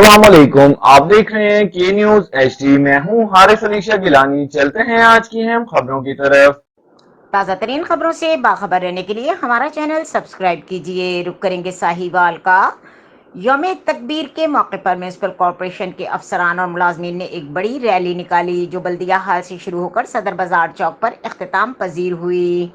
अस्सलामुअलैकुम, आप देख रहे हैं के न्यूज HD। मैं हूं हारिस अलीशा गिलानी। चलते हैं आज की अहम खबरों की तरफ। ताज़ा तरीन खबरों से बाखबर रहने के लिए हमारा चैनल सब्सक्राइब कीजिए। रुक करेंगे साहिवाल का। यौम तकबीर के मौके पर म्यूनसिपल कॉरपोरेशन के अफसरान और मुलाजमीन ने एक बड़ी रैली निकाली जो बल्दिया हाल से शुरू होकर सदर बाजार चौक पर इख्तिताम पजीर हुई।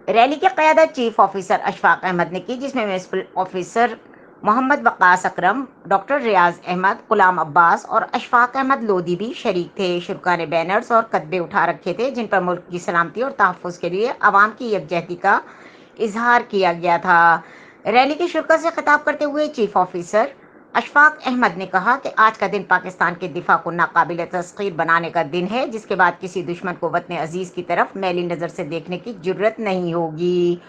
रैली की क़यादत चीफ ऑफिसर अशफाक अहमद ने की, जिसमें म्यूनसिपल ऑफिसर मोहम्मद वक़ास अकरम, डॉक्टर रियाज अहमद, गुलाम अब्बास और अशफाक अहमद लोधी भी शरीक थे। शुरका ने बैनर्स और कतबे उठा रखे थे जिन पर मुल्क की सलामती और तहफ़्फ़ुज़ के लिए अवाम की यकजहती का इजहार किया गया था। रैली की शुरका से खिताब करते हुए चीफ ऑफिसर अशफाक अहमद ने कहा कि आज का दिन पाकिस्तान के दिफा को नाकाबिल तस्खीर बनाने का दिन है, जिसके बाद किसी दुश्मन को वतन अजीज़ की तरफ मैली नज़र से देखने की जुर्रत नहीं होगी।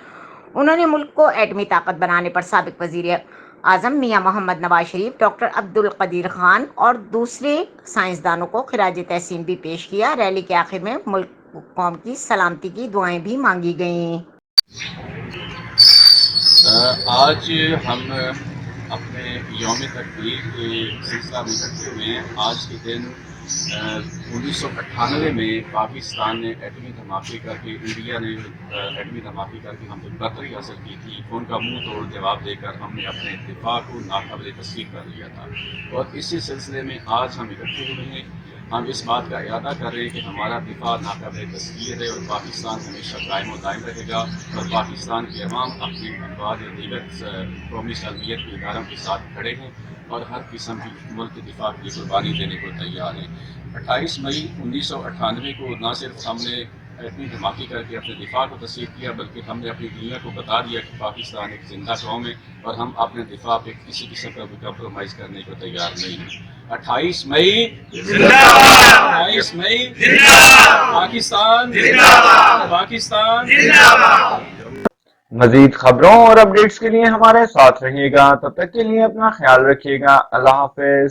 उन्होंने मुल्क को एटमी ताकत बनाने पर साबिक वज़ीर आज़म मियां मोहम्मद नवाज शरीफ, डॉक्टर अब्दुल कदीर खान और दूसरे साइंसदानों को खिराज तहसीन भी पेश किया। रैली के आखिर में मुल्क कौम की सलामती की दुआएं भी मांगी गईं। आज हम अपने यौम तकबीर के सिलसिला में इकट्ठे हुए हैं। आज के दिन 1998 में पाकिस्तान ने एटमी धमाके करके, इंडिया ने एटमी धमाके करके हम पर बरतरी हासिल की थी। उनका मुंह तोड़ जवाब देकर हमने अपने दिफा को नाकाबिल तस्लीम कर लिया था और इसी सिलसिले में आज हम इकट्ठे हुए हैं। हम इस बात का इरादा कर रहे हैं कि हमारा दिफा नाकाबिल तस्लीर है और पाकिस्तान हमेशा कायम और दायम रहेगा और पाकिस्तान के अवाम अपनी अफवाद दीगर कौमी सलमियत के इदारों के साथ खड़े हैं और हर किस्म की मुल्क के दिफा की कुर्बानी देने को तैयार हैं। 28 मई 1998 को न सिर्फ हमने एटमी धमाके करके अपने दिफा को तस्लीम किया, बल्कि हमने अपनी दुनिया को बता दिया कि पाकिस्तान एक जिंदा कौम है और हम अपने दिफा पे किसी किस्म का भी कम्प्रोमाइज़ करने को तैयार नहीं हैं। 28 मई जिंदाबाद, 28 मई जिंदाबाद, पाकिस्तान जिंदाबाद। मजीद खबरों और अपडेट्स के लिए हमारे साथ रहिएगा। तब तक के लिए अपना ख्याल रखिएगा। अल्लाह हाफिज।